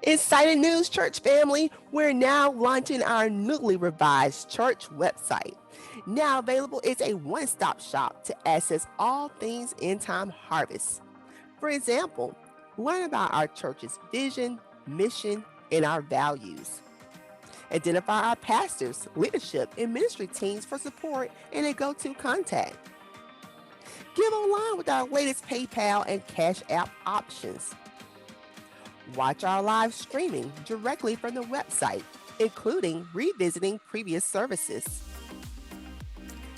Exciting news, church family! We're now launching our newly revised church website. Now available is a one stop shop to access all things End Time Harvest. For example, learn about our church's vision, mission, and our values. Identify our pastors, leadership, and ministry teams for support and a go to contact. Give online with our latest PayPal and Cash App options. Watch our live streaming directly from the website, including revisiting previous services.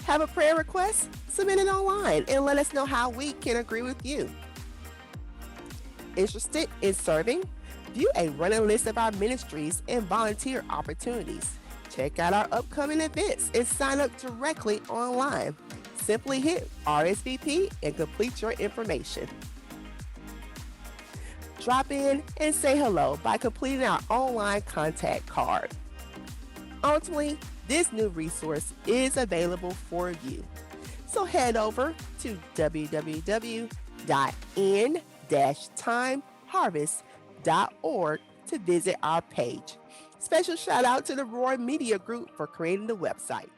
Have a prayer request? Submit it online and let us know how we can agree with you. Interested in serving? View a running list of our ministries and volunteer opportunities. Check out our upcoming events and sign up directly online. Simply hit RSVP and complete your information. Drop in and say hello by completing our online contact card. Ultimately, this new resource is available for you. So head over to www.n-timeharvest.org to visit our page. Special shout out to the Roar Media Group for creating the website.